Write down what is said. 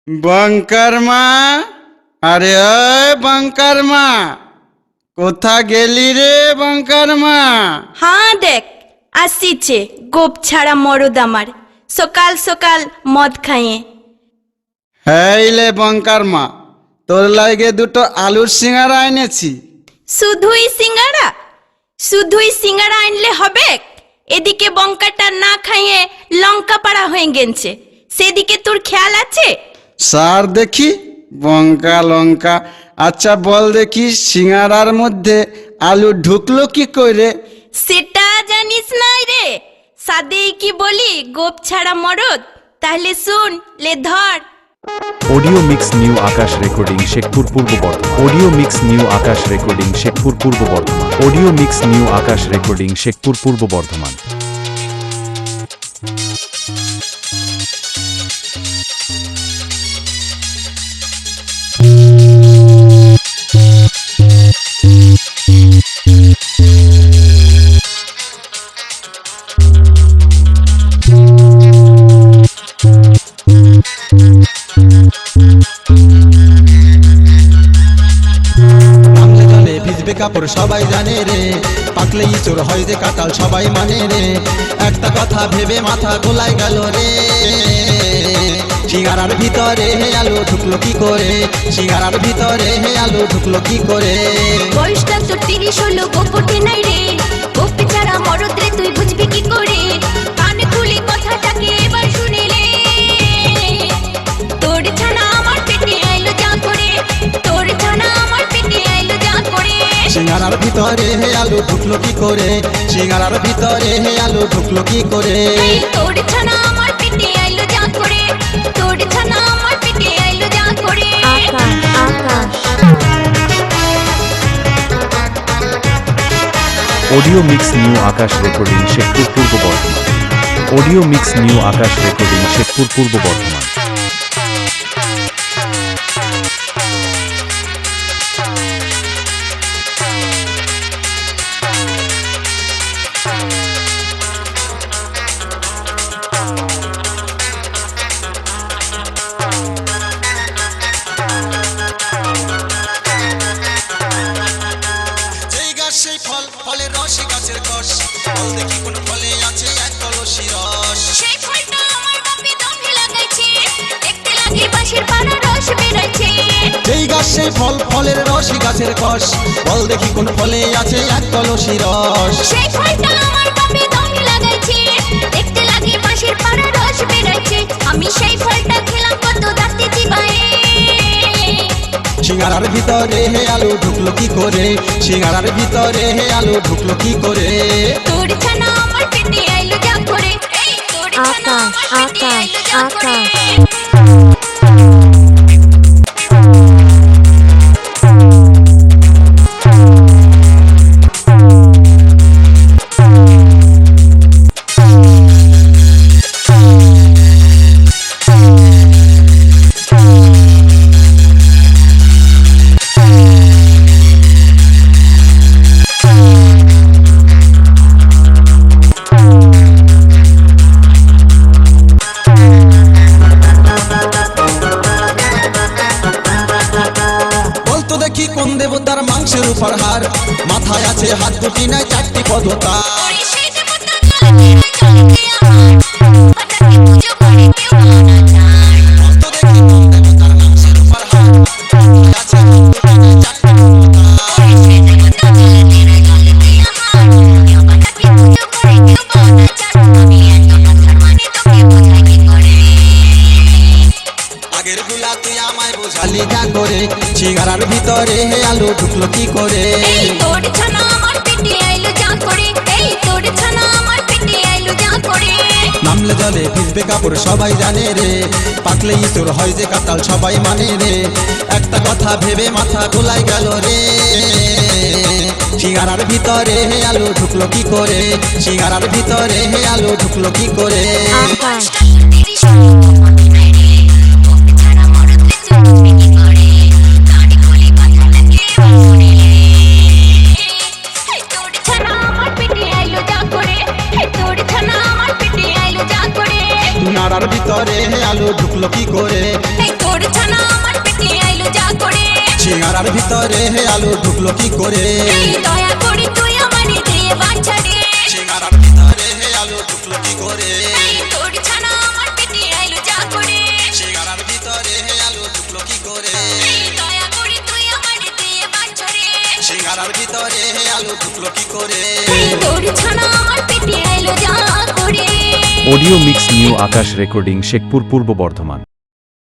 Bunker माँ, अरे ओए बंकर माँ, कोथा गेली रे बंकर माँ? हाँ देख आसीचे गोप छाड़ा मरद आमार सकाल सकाल मद खाइए। हेले बंकर माँ, तोर लागे दुटो आलुर सिंगारा এনেছি। শুধুই সিঙ্গারা? শুধুই সিঙ্গারা আনলে হবে? এদিকে বঙ্কাটা না খাইয়ে লঙ্কা পাড়া হয়ে গেছে, সেদিকে তোর খেয়াল আছে? সার দেখি বঙ্কা লঙ্কা। আচ্ছা বল দেখি সিঙ্গারার মধ্যে আলু ঢুকলো কি করে? সেটা জানিস না রে? সাদেই কি বলি গোপ ছাড়া মরদ? তাহলে শুন লে ধর। অডিও মিক্স নিউ আকাশ রেকর্ডিং শেখপুর পূর্ব বর্ধমান। অডিও মিক্স নিউ আকাশ রেকর্ডিং শেখপুর পূর্ব বর্ধমান। অডিও মিক্স নিউ আকাশ রেকর্ডিং শেখপুর পূর্ব বর্ধমান। কাপড় সবাই জানে রে, পাকলেই চোর হয় যে কাটাল সবাই মানে রে। একটা কথা ভেবে মাথা গোলায় গেল রে, সিঙ্গারার ভিতরে হে আলু ঢুকলো কি করে? সিঙ্গারার ভিতরে হে আলু ঢুকলো কি করে? বয়সটা তোর 30 হলো গোপটে নাই রে, গোপে ছাড়া মরদ রে তুই বুঝবি কি করে? কানে খুলে কথাটাকে এবার শুনিলে, তোর ছানা আমার পেটে আইলো যা করে, তোর ছানা আমার পেটে আইলো যা করে। সিঙ্গারার ভিতরে হে আলু ঢুকলো কি করে? সিঙ্গারার ভিতরে হে আলু ঢুকলো কি করে? তোর ছানা আমার পেটে আইলো যা করে, তোর ছানা আমার পেটে আইলো যা করে। অডিও মিক্স নিউ আকাশ রেকর্ডিং শেখপুর পূর্ব বর্ধমান। অডিও মিক্স নিউ আকাশ রেকর্ডিং শেখপুর পূর্ব বর্ধমান। সেই ফল ফলের রসে গাছের কষ, ফল দেখি কোন ফলে আছে এক কলসি রস। সেই ফলটা আমার বাপে দমে লাগাইছে, দেখতে লাগে বাঁশের পানা রস বেরাইছে। যেই গাছ সেই ফল ফলের রসে গাছের কষ, ফল দেখি কোন ফলে আছে এক কলসি রস। সেই ফলটা আমার বাপে দমে লাগাইছে, দেখতে লাগে বাঁশের পানা রস বেরাইছে। আমি সেই ফলটা খেলাম কত দাঁতে চিবায়ে। সিঙ্গারার ভিতরে হে আলু ঢুকলো কি করে? সিঙ্গারার ভিতরে হে আলু ঢুকলো কি করে? তোর ছানা আমার পেটে আইলো যা করে, এই তোর ছানা আমার পেটে আইলো যা করে। দেখি কোন দেবতার মাংসের উপর হার, মাথায় আছে হাত দুটি নাই চারটি পদতা। আগের গুলা তুই আমায় বোঝালি যা করে, সিঙ্গারার ভিতরে হে আলু ঢুকলো কি করে? এই তোর ছানা আমার পেটে আইলো যা করে, এই তোর ছানা আমার পেটে আইলো যা করে। নামলে জলে ভিজবে কাপড় সবাই জানে রে, পাকলেই চোর হয় যে কাটাল সবাই মানে রে। একটা কথা ভেবে মাথা গোলায় গেল রে, সিঙ্গারার ভিতরে হে আলু ঢুকলো কি করে? সিঙ্গারার ভিতরে হে আলু ঢুকলো কি করে? নাড়ার ভিতরে হে আলু ঢুকলো কি করে? করে এই তোর ছানা আমার পেটে আইলো যা করে সিঙ্গারার ভিতরে আলু ঢুকলো কি করে এই দয়া করে তুই আমারে দে বাচ্চা রে সিঙ্গারার ভিতরে আলু ঢুকলো কি করে এই তোর ছানা আমার পেটে আইলো যা করে সিঙ্গারার ভিতরে আলু ঢুকলো কি করে এই দয়া করে তুই আমারে দে বাচ্চা রে সিঙ্গারার ভিতরে আলু ঢুকলো কি করে এই তোর ছানা আমার পেটে আইলো যা করে অডিও মিক্স নিউ আকাশ রেকর্ডিং শেখপুর পূর্ব বর্ধমান।